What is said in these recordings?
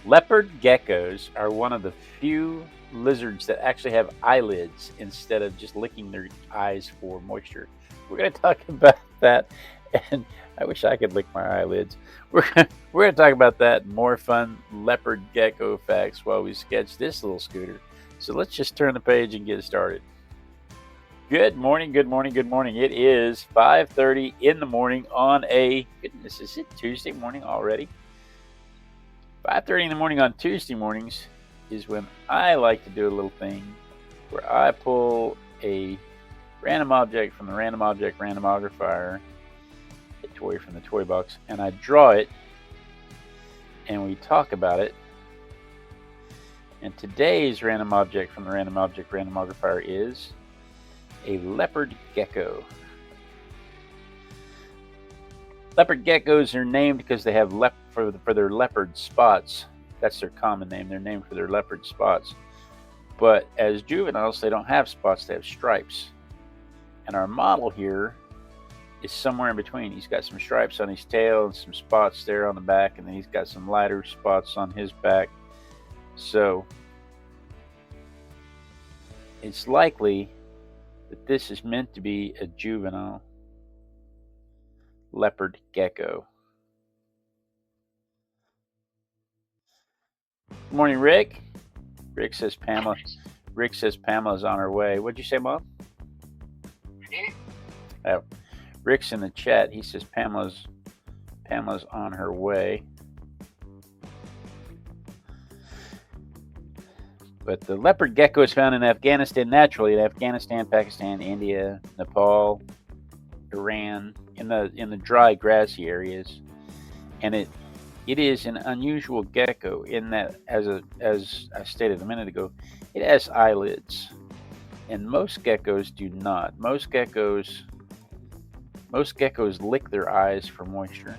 Leopard geckos are one of the few lizards that actually have eyelids instead of just licking their eyes for moisture. We're going to talk about that, and I wish I could lick my eyelids. We're going to talk about that and more fun leopard gecko facts while we sketch this little scooter. So let's just turn the page and get started. Good morning, good morning, good morning. It is 5:30 in the morning on a, goodness, is it Tuesday morning already? 5:30 in the morning on Tuesday mornings is when I like to do a little thing where I pull a random object from the Random Object Randomizer, a toy from the toy box, and I draw it and we talk about it. And today's random object from the Random Object Randomizer is a leopard gecko. Leopard geckos are named because they have for their leopard spots. That's their common name. They're named for their leopard spots. But as juveniles, they don't have spots. They have stripes. And our model here is somewhere in between. He's got some stripes on his tail and some spots there on the back, and then he's got some lighter spots on his back. So it's likely that this is meant to be a juvenile leopard gecko. Good morning, Rick. Rick says Pamela's on her way. What'd you say, Mom? Rick's in the chat. He says Pamela's on her way. But the leopard gecko is found in Afghanistan naturally. In Afghanistan, Pakistan, India, Nepal, Iran, in the dry, grassy areas, and it is an unusual gecko in that, as I stated a minute ago, it has eyelids, and most geckos do not. Most geckos lick their eyes for moisture,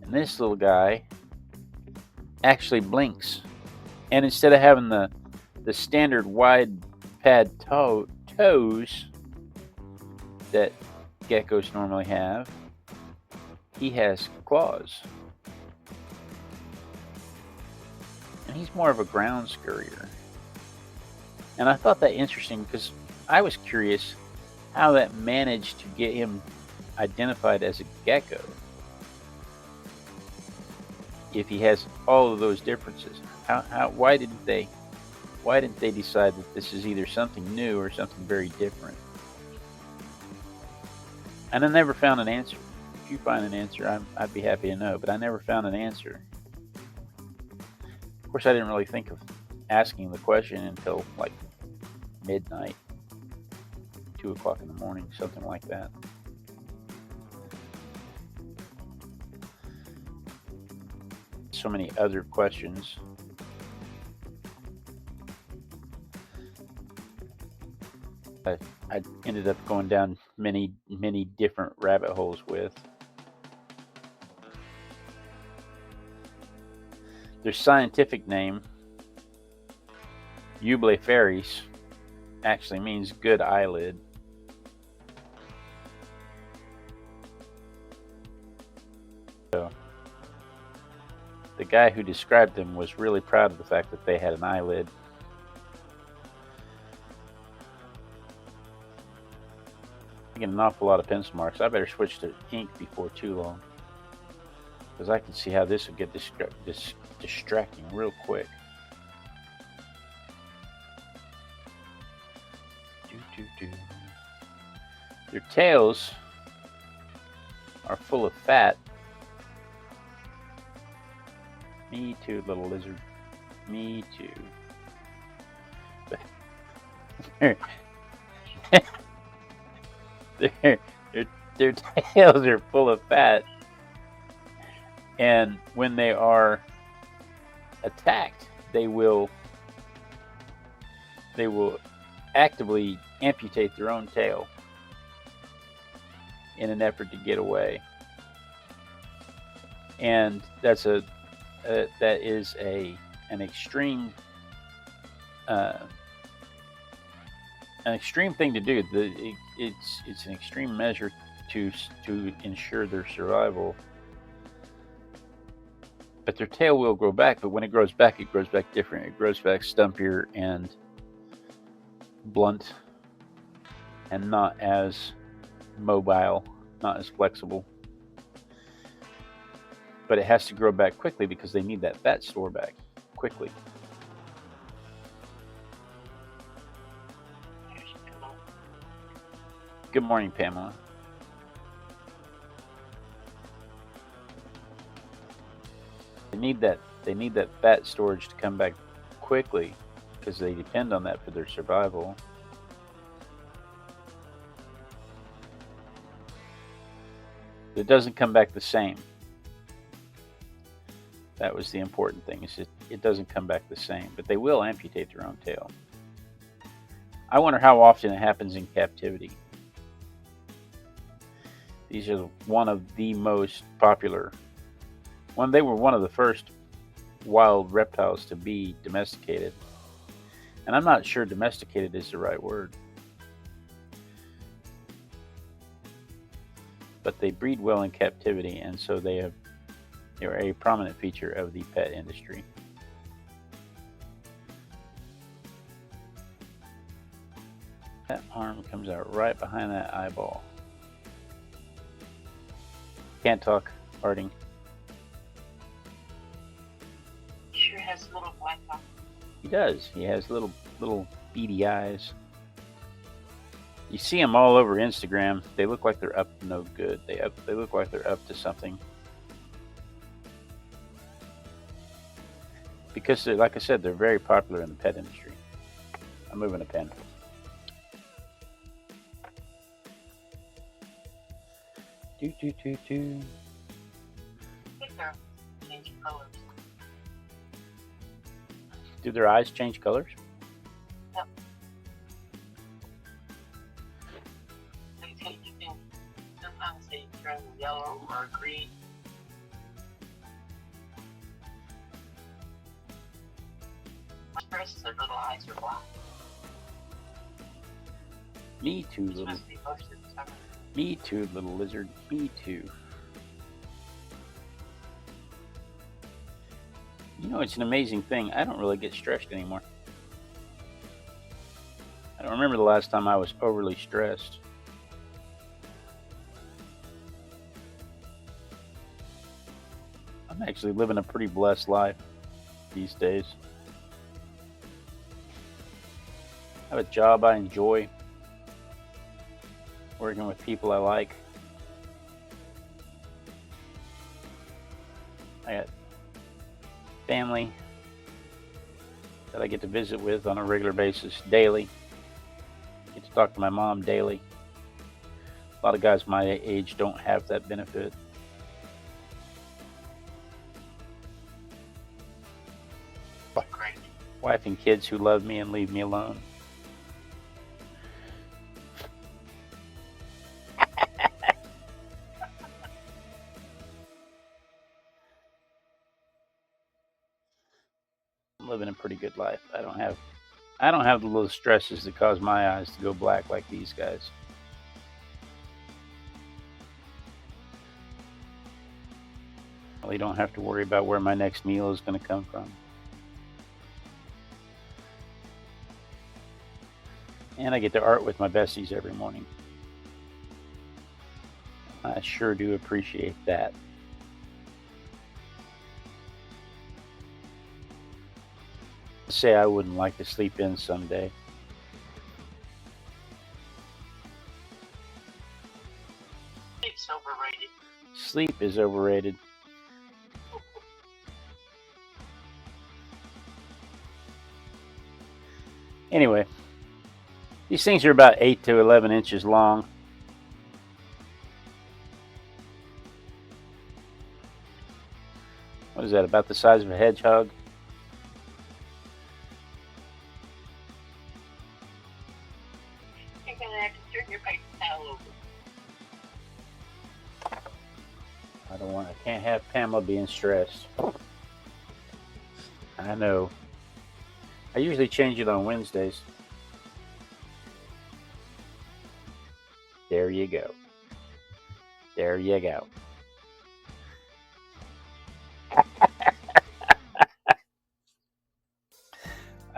and this little guy actually blinks, and instead of having the standard wide pad toes that geckos normally have, he has claws. And he's more of a ground scurrier. And I thought that interesting because I was curious how that managed to get him identified as a gecko if he has all of those differences. Why didn't they decide that this is either something new or something very different? And I never found an answer. If you find an answer, I'd be happy to know, but I never found an answer. Of course, I didn't really think of asking the question until like midnight, 2 o'clock in the morning, something like that. So many other questions. I ended up going down many different rabbit holes with. Their scientific name, Eublepharis, actually means good eyelid. So the guy who described them was really proud of the fact that they had an eyelid. I get an awful lot of pencil marks. I better switch to ink before too long, because I can see how this would get distracting real quick. Their tails are full of fat. Me too, little lizard. Me too. Their tails are full of fat, and when they are attacked, they will actively amputate their own tail in an effort to get away. And that is an extreme thing to do. It's an extreme measure to ensure their survival. But their tail will grow back, but when it grows back different. It grows back stumpier and blunt and not as mobile, not as flexible. But it has to grow back quickly because they need that fat store back quickly. Good morning, Pamela. They need that fat storage to come back quickly because they depend on that for their survival. It doesn't come back the same. That was the important thing, is it doesn't come back the same, but they will amputate their own tail. I wonder how often it happens in captivity. These are one of the most popular. They were one of the first wild reptiles to be domesticated. And I'm not sure domesticated is the right word. But they breed well in captivity, and so they are a prominent feature of the pet industry. That arm comes out right behind that eyeball. Can't talk, Harding. Sure has little black eyes. He does. He has little beady eyes. You see them all over Instagram. They look like they're up to no good. They look like they're up to something. Because, like I said, they're very popular in the pet industry. I'm moving a pen. I think they're changing colors. Do their eyes change colors? Yep. Sometimes they turn yellow or green. First, their little eyes are black. Me too, This little. must be most of the summer. Me too, little lizard. Me too. You know, it's an amazing thing. I don't really get stressed anymore. I don't remember the last time I was overly stressed. I'm actually living a pretty blessed life these days. I have a job I enjoy. Working with people I like. I got family that I get to visit with on a regular basis, daily. I get to talk to my mom daily. A lot of guys my age don't have that benefit. Great. Wife and kids who love me and leave me alone. I'm living a pretty good life. I don't have the little stresses that cause my eyes to go black like these guys. Well, you don't have to worry about where my next meal is going to come from. And I get to art with my besties every morning. I sure do appreciate that. Say I wouldn't like to sleep in someday. It's overrated. Sleep is overrated. Anyway, these things are about 8 to 11 inches long. What is that, about the size of a hedgehog? You're gonna have to turn your paper towel over. I can't have Pamela being stressed. I know. I usually change it on Wednesdays. There you go. There you go.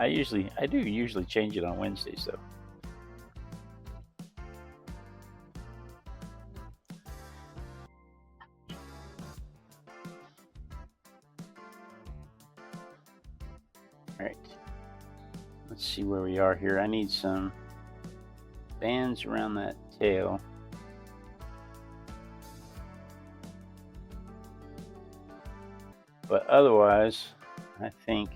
I do usually change it on Wednesdays though. All right, let's see where we are here. I need some bands around that tail. But otherwise, I think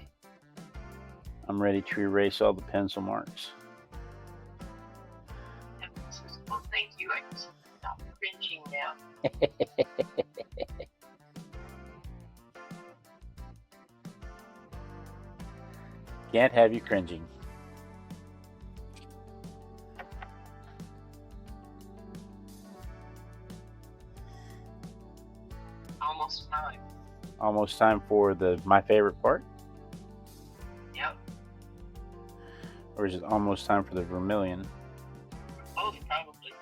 I'm ready to erase all the pencil marks. Well, thank you. I can stop cringing now. Can't have you cringing. Almost time. Almost time for my favorite part? Yep. Or is it almost time for the vermilion? Both, probably.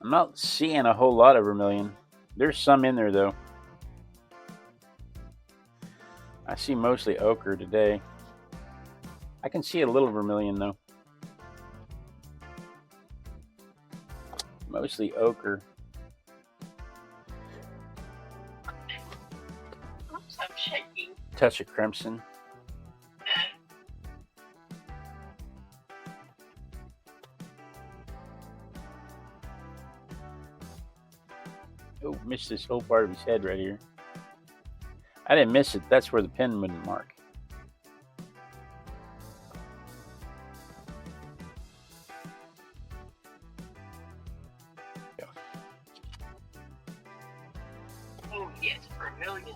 I'm not seeing a whole lot of vermilion. There's some in there though. I see mostly ochre today. I can see a little vermilion though. Mostly ochre. Oops, I'm shaking. Touch of crimson. Oh, missed this whole part of his head right here. I didn't miss it. That's where the pen wouldn't mark. Go. Oh, yes, vermilion.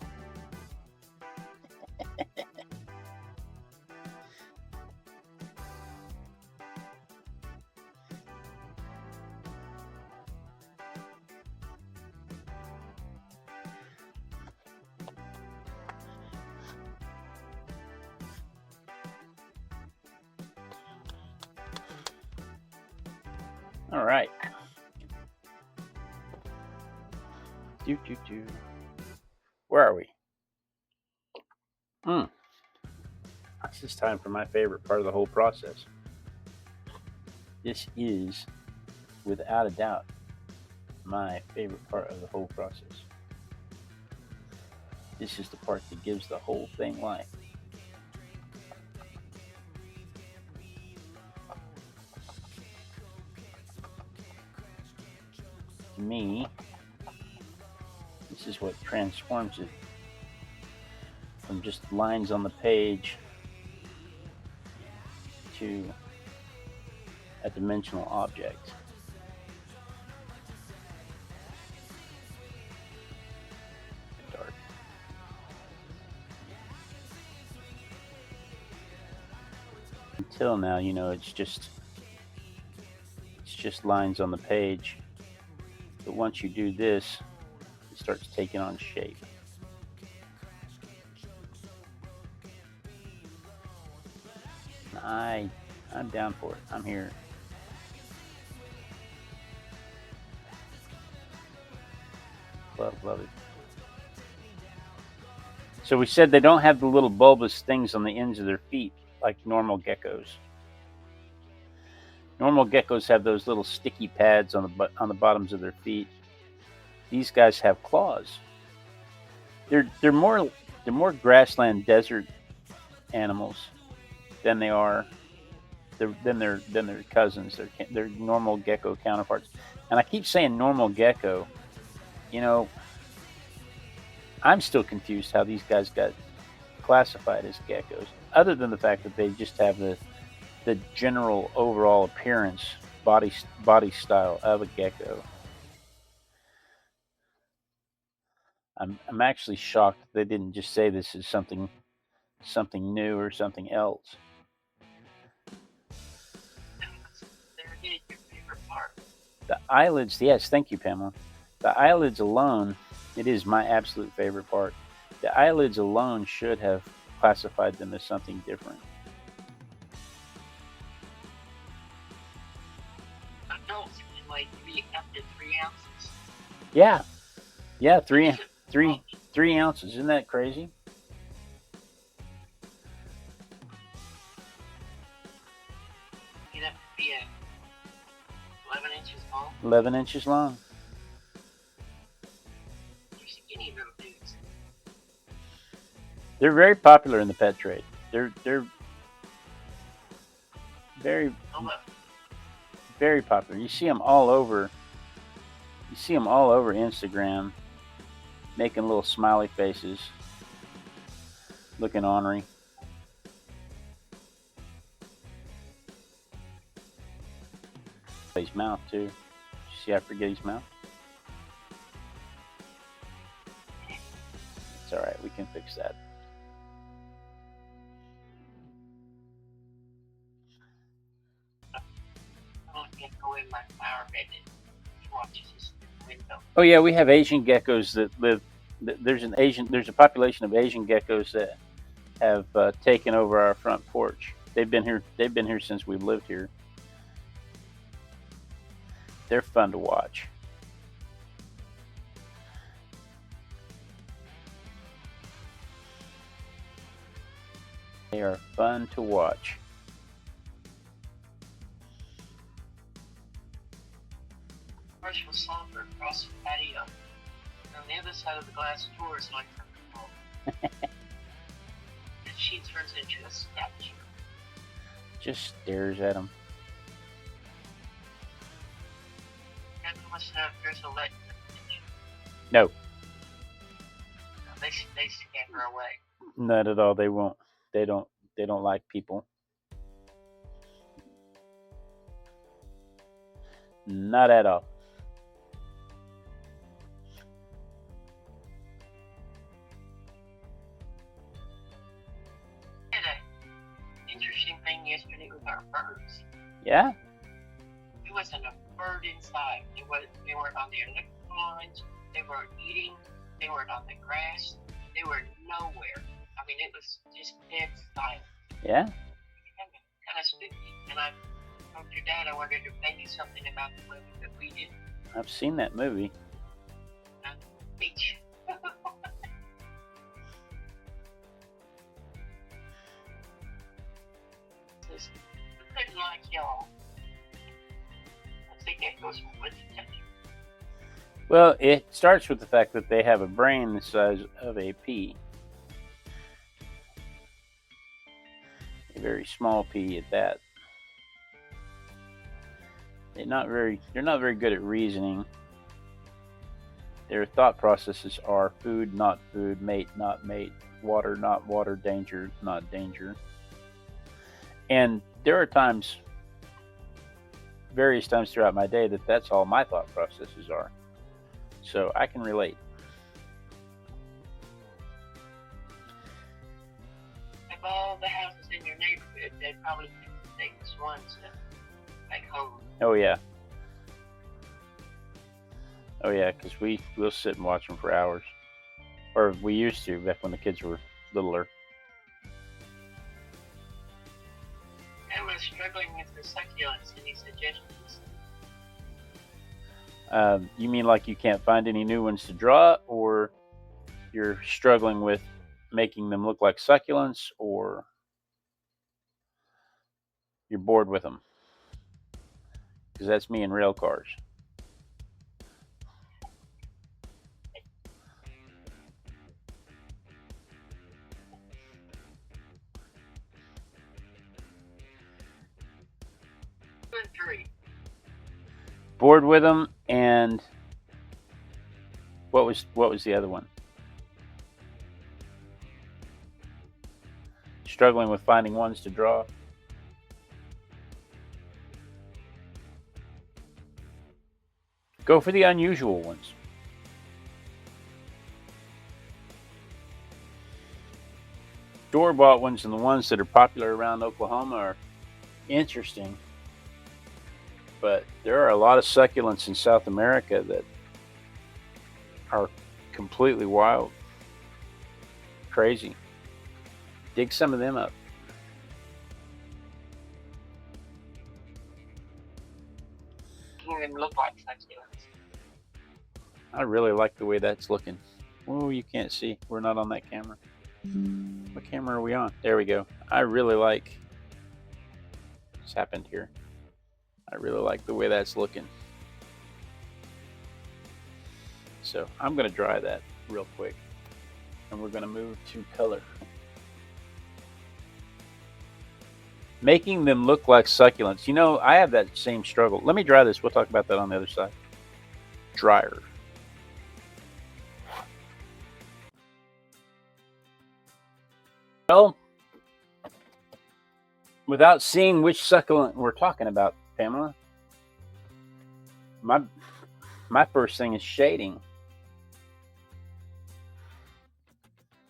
All right. Where are we? This is time for my favorite part of the whole process. This is, without a doubt, my favorite part of the whole process. This is the part that gives the whole thing life. To me, this is what transforms it from just lines on the page to a dimensional object. Dark. Until now, you know, it's just lines on the page. But once you do this, it starts taking on shape. I'm down for it. I'm here. Love it. So we said they don't have the little bulbous things on the ends of their feet like normal geckos. Normal geckos have those little sticky pads on the bottoms of their feet. These guys have claws. They're more grassland desert animals than they are than their cousins. They're normal gecko counterparts. And I keep saying normal gecko. You know, I'm still confused how these guys got classified as geckos, other than the fact that they just have the general overall appearance, body style of a gecko. I'm actually shocked they didn't just say this is something new or something else. There it is, your favorite part. The eyelids, yes, thank you, Pamela. The eyelids alone, it is my absolute favorite part. The eyelids alone should have classified them as something different. Adults can like be up to 3 ounces. Yeah, 3 ounces. Isn't that crazy? 11 inches long. They're skinny little dudes. They're very popular in the pet trade. They're very Oh, look. very popular. You see them all over. You see them all over Instagram, making little smiley faces, looking ornery. His mouth too. See, I forget his mouth. It's all right. We can fix that. I can't go in my flower bed and watch this window. Oh yeah, we have Asian geckos that live. There's a population of Asian geckos that have taken over our front porch. They've been here. They've been here since we've lived here. They're fun to watch. They are fun to watch. Commercial saunter across the patio. And on the other side of the glass door is my front wall. And she turns into a statue. Just stares at him. And must have there's a light. No, They scare her away. not at all. They won't. They don't. They don't like people. Not at all. We had an interesting thing yesterday with our birds. Yeah. There wasn't a bird inside. They weren't on the electrical lines. They weren't eating. They weren't on the grass. They were nowhere. I mean, it was just dead silent. Yeah. Kind of spooky. And I told your dad, I wondered if they knew something about the movie that we did. I've seen that movie. Beach. Says, we couldn't like y'all. I think it goes with attention. Well, it starts with the fact that they have a brain the size of a pea. A very small pea at that. They're not very good at reasoning. Their thought processes are food, not food, mate, not mate, water, not water, danger, not danger. And there are times, various times throughout my day, that's all my thought processes are. So I can relate. Of all the houses in your neighborhood, they'd probably pick the safest ones to make home. Oh yeah. Oh yeah, because we'll sit and watch them for hours. Or we used to back when the kids were littler. I was struggling with the succulents. Any suggestions? You mean like you can't find any new ones to draw, or you're struggling with making them look like succulents, or you're bored with them? Because that's me in rail cars. Good three. Bored with them, and what was the other one? Struggling with finding ones to draw. Go for the unusual ones. Store-bought ones and the ones that are popular around Oklahoma are interesting. But there are a lot of succulents in South America that are completely wild. Crazy. Dig some of them up. Making them look like succulents. I really like the way that's looking. Oh, you can't see. We're not on that camera. What camera are we on? There we go. I really like what's happened here. I really like the way that's looking. So I'm going to dry that real quick, and we're going to move to color. Making them look like succulents. You know, I have that same struggle. Let me dry this. We'll talk about that on the other side. Dryer. Well, without seeing which succulent we're talking about, Pamela, my first thing is shading.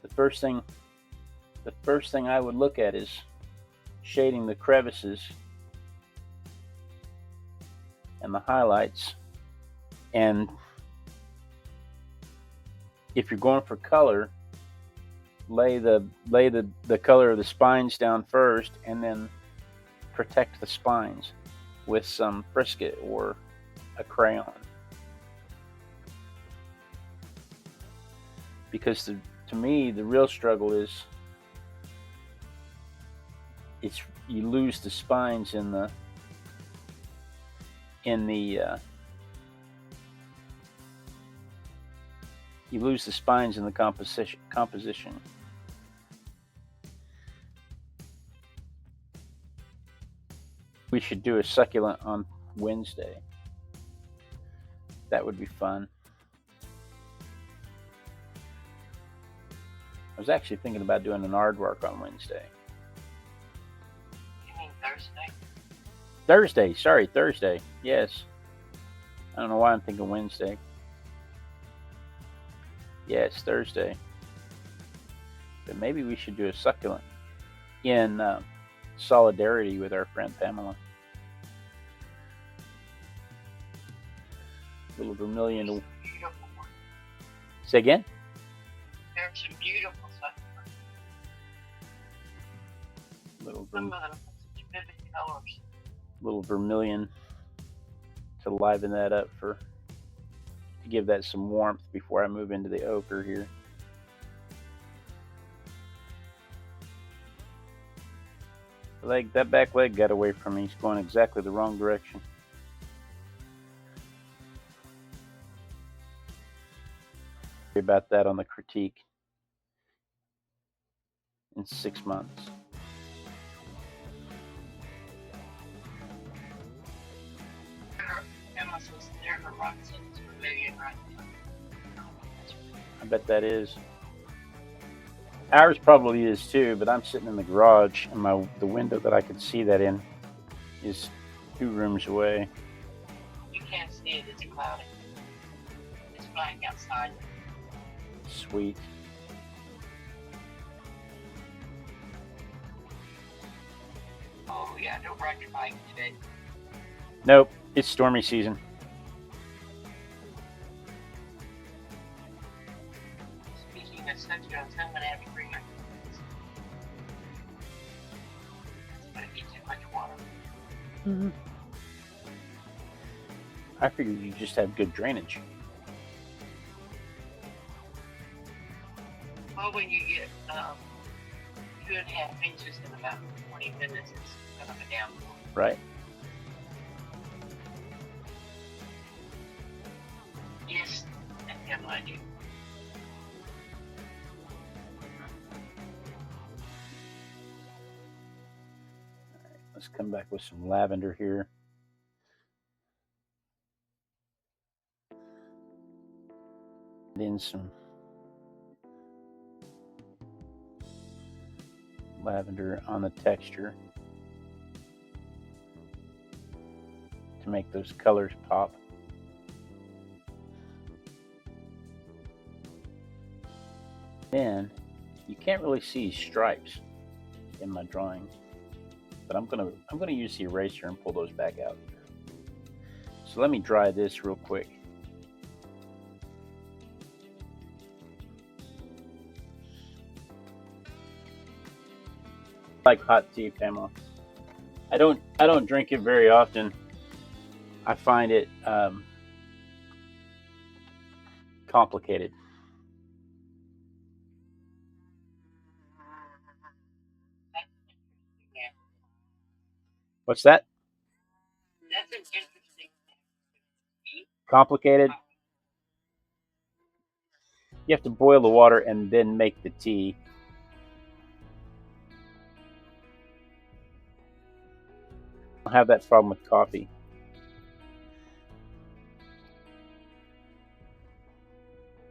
The first thing I would look at is shading the crevices and the highlights. And if you're going for color, lay the color of the spines down first, and then protect the spines with some Frisket or a crayon. Because to me, the real struggle is you lose the spines in the you lose the spines in the composition. We should do a succulent on Wednesday. That would be fun. I was actually thinking about doing an aardvark on Wednesday. You mean Thursday? Thursday, sorry, Thursday. Yes. I don't know why I'm thinking Wednesday. Yes, Thursday. But maybe we should do a succulent in solidarity with our friend Pamela. A little vermilion. Beautiful one. Say again? There's some beautiful succulents. Some of them have such vivid colors. Little vermilion to liven that up to give that some warmth before I move into the ochre here. That back leg got away from me. He's going exactly the wrong direction. Worry about that on the critique in 6 months. I bet that is. Ours probably is too, but I'm sitting in the garage, and the window that I could see that in is 2 rooms away. You can't see it, it's cloudy. It's blank outside. Sweet. Oh yeah, don't ride your bike today. Nope, it's stormy season. Speaking of succulents, I'm gonna have to bring my kids. It's gonna be too much water. Mm-hmm. I figured you just had good drainage. Well, when you get 2.5 inches in about 20 minutes, it's kind of a downpour. Right. Yes, and I do. Let's come back with some lavender here. And in some lavender on the texture to make those colors pop. Then you can't really see stripes in my drawing, but I'm gonna use the eraser and pull those back out. So let me dry this real quick. Like hot tea, Pamela. I don't drink it very often. I find it complicated. Yeah. What's that? That's an interesting thing. Complicated? You have to boil the water and then make the tea. I don't have that problem with coffee.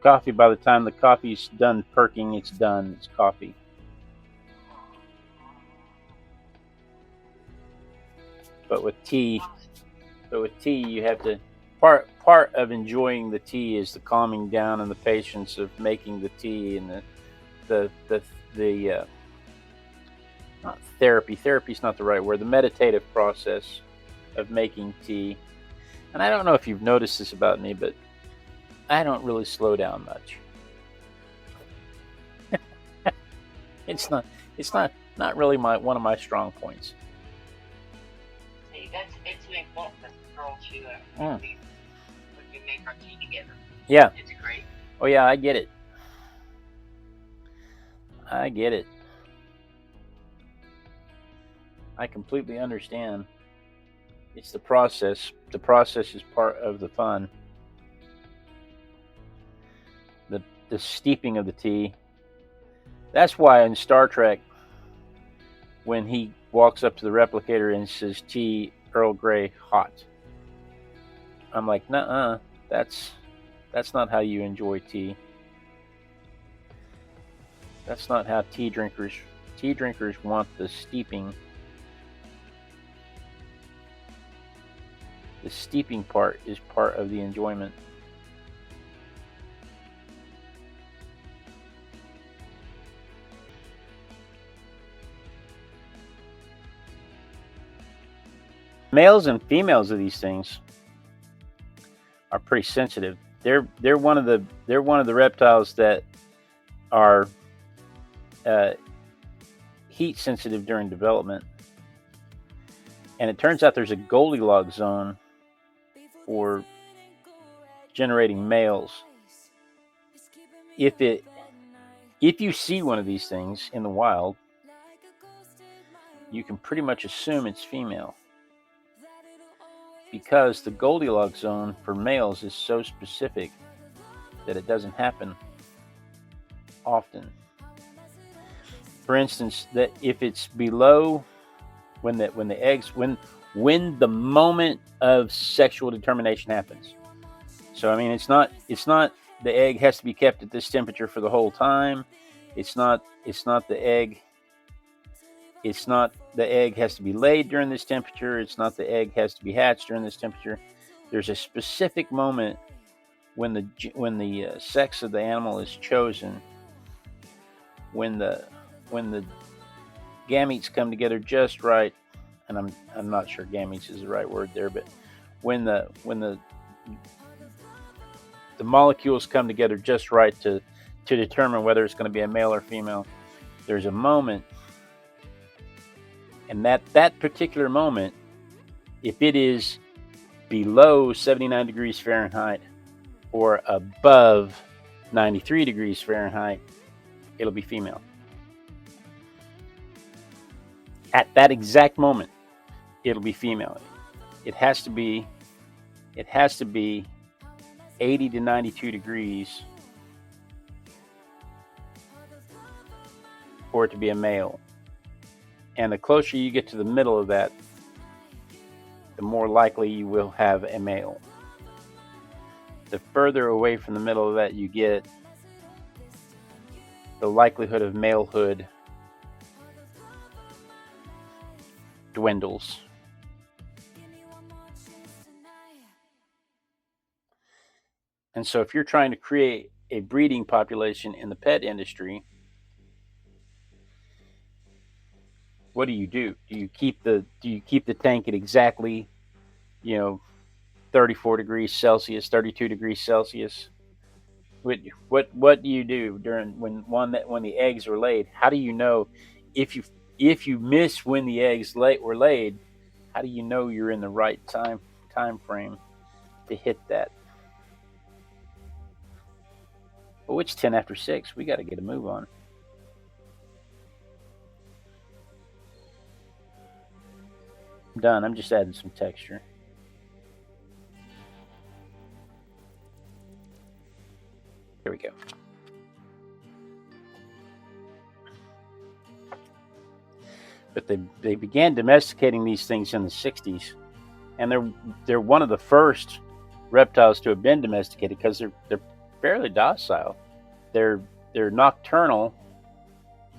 Coffee, by the time the coffee's done perking, it's done. It's coffee. But with tea, you have to part of enjoying the tea is the calming down and the patience of making the tea and the not therapy. Therapy is not the right word. The meditative process of making tea. And I don't know if you've noticed this about me, but I don't really slow down much. It's not really one of my strong points. See, it's an important control to when we make our tea together. Yeah. It's great. Oh yeah, I get it. I get it. I completely understand. It's the process. The process is part of the fun. The steeping of the tea. That's why in Star Trek, when he walks up to the replicator and says tea Earl Grey hot, I'm like, nuh-uh, that's not how you enjoy tea. That's not how tea drinkers want the steeping. The steeping part is part of the enjoyment. Males and females of these things are pretty sensitive. They're one of the reptiles that are heat sensitive during development. And it turns out there's a Goldilocks zone for generating males. If you see one of these things in the wild, you can pretty much assume it's female, because the Goldilocks zone for males is so specific that it doesn't happen often. For instance, that if it's below when the moment of sexual determination happens. So I mean, it's not the egg has to be kept at this temperature for the whole time. It's not the egg has to be laid during this temperature. It's not the egg has to be hatched during this temperature. There's a specific moment when the sex of the animal is chosen, when the gametes come together just right, and I'm not sure gametes is the right word there, but when the molecules come together just right to determine whether it's going to be a male or female, there's a moment, and that particular moment, if it is below 79 degrees Fahrenheit or above 93 degrees Fahrenheit, it'll be female. At that exact moment, it'll be female. It has to be 80 to 92 degrees for it to be a male. And the closer you get to the middle of that, the more likely you will have a male. The further away from the middle of that you get, the likelihood of malehood dwindles. And so if you're trying to create a breeding population in the pet industry, what do? Do you keep the tank at exactly, 34 degrees Celsius, 32 degrees Celsius? What do you do when the eggs are laid? How do you know if you miss when the eggs were laid? How do you know you're in the right time frame to hit that? Oh, it's 10 after 6. We got to get a move on. I'm done. I'm just adding some texture. Here we go. But they began domesticating these things in the 60s, and they're one of the first reptiles to have been domesticated because they're fairly docile. They're nocturnal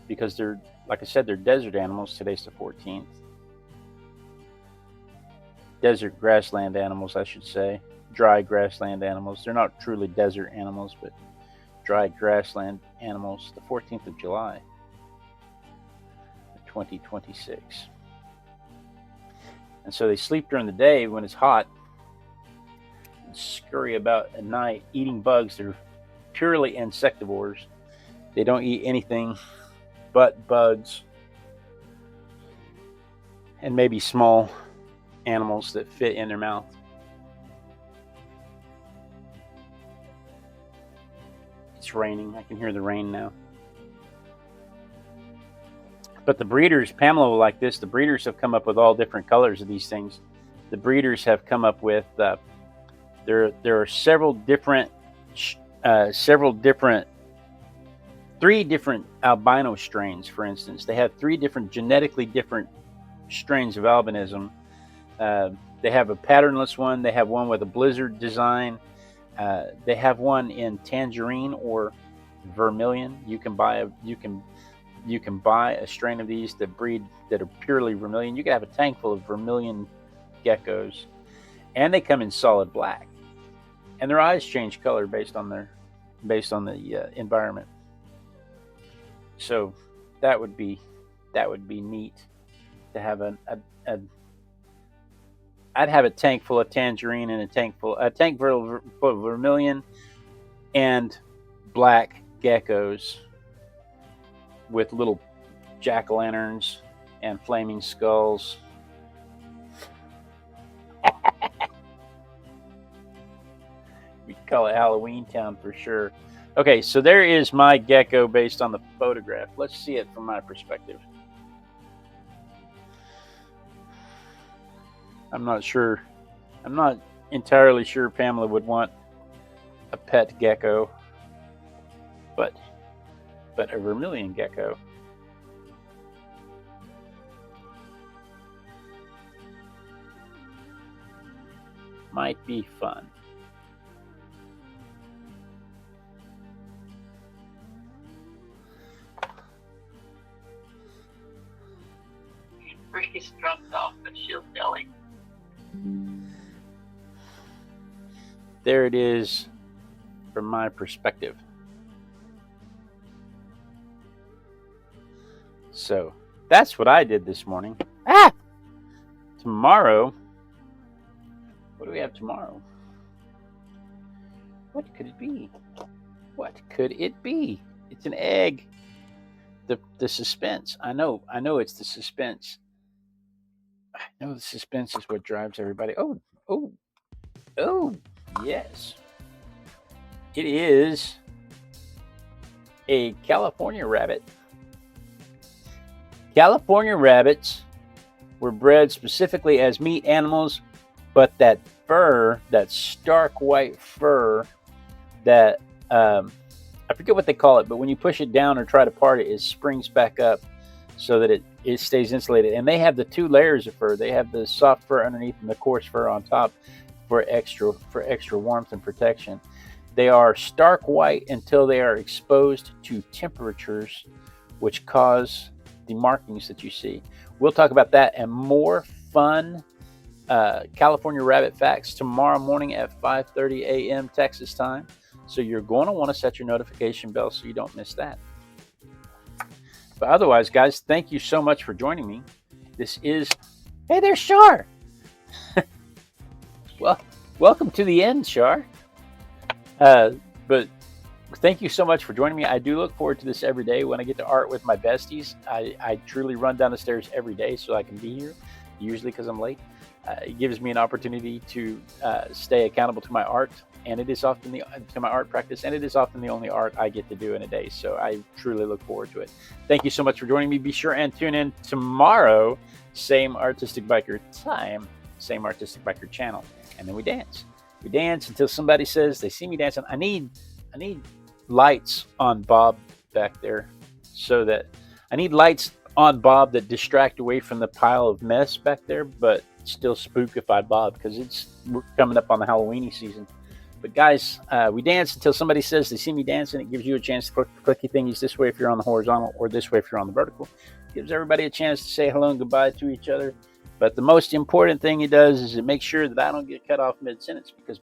because they're, like I said, they're desert animals. Today's the 14th. Desert grassland animals, I should say. Dry grassland animals. They're not truly desert animals, but dry grassland animals. The 14th of July, 2026. And so they sleep during the day when it's hot and scurry about at night eating bugs. They're purely insectivores. They don't eat anything but bugs and maybe small animals that fit in their mouth. It's raining. I can hear the rain now. But the breeders, Pamela will like this, the breeders have come up with all different colors of these things. The breeders have come up with, there are three different albino strains, for instance. They have three different genetically different strains of albinism. They have a patternless one. They have one with a blizzard design. They have one in tangerine or vermilion. You can buy a strain of these that breed that are purely vermilion. You can have a tank full of vermilion geckos, and they come in solid black. And their eyes change color based on the environment. So that would be neat to have I'd have a tank full of tangerine and a tank full of vermilion and black geckos with little jack-o'-lanterns and flaming skulls. We call it Halloween Town for sure. Okay, so there is my gecko based on the photograph. Let's see it from my perspective. I'm not entirely sure Pamela would want a pet gecko, but a vermilion gecko. Might be fun. He's dropped off the shield belly. There it is from my perspective. So that's what I did this morning. Tomorrow, what do we have tomorrow? What could it be? What could it be? It's an egg. The suspense. I know it's the suspense. I know the suspense is what drives everybody. Oh, yes. It is a California rabbit. California rabbits were bred specifically as meat animals, but that fur, that stark white fur, that I forget what they call it, but when you push it down or try to part it, it springs back up so that it stays insulated. And they have the two layers of fur. They have the soft fur underneath and the coarse fur on top for extra warmth and protection. They are stark white until they are exposed to temperatures which cause the markings that you see. We'll talk about that and more fun California rabbit facts tomorrow morning at 5:30 a.m. Texas time. So you're going to want to set your notification bell so you don't miss that. But otherwise, guys, thank you so much for joining me. This is... Hey there, Shar! Well, welcome to the end, Shar. But thank you so much for joining me. I do look forward to this every day when I get to art with my besties. I truly run down the stairs every day so I can be here, usually because I'm late. It gives me an opportunity to stay accountable to my art, and it is often to my art practice, and it is often the only art I get to do in a day. So I truly look forward to it. Thank you so much for joining me. Be sure and tune in tomorrow, same Artistic Biker time, same Artistic Biker channel, and then we dance. We dance until somebody says they see me dancing. I need lights on Bob back there, so that I need lights on Bob that distract away from the pile of mess back there, but still spookify Bob because we're coming up on the Halloweeny season. But guys, we dance until somebody says they see me dancing. It gives you a chance to click the clicky thingies this way if you're on the horizontal, or this way if you're on the vertical. It gives everybody a chance to say hello and goodbye to each other. But the most important thing it does is it makes sure that I don't get cut off mid-sentence, because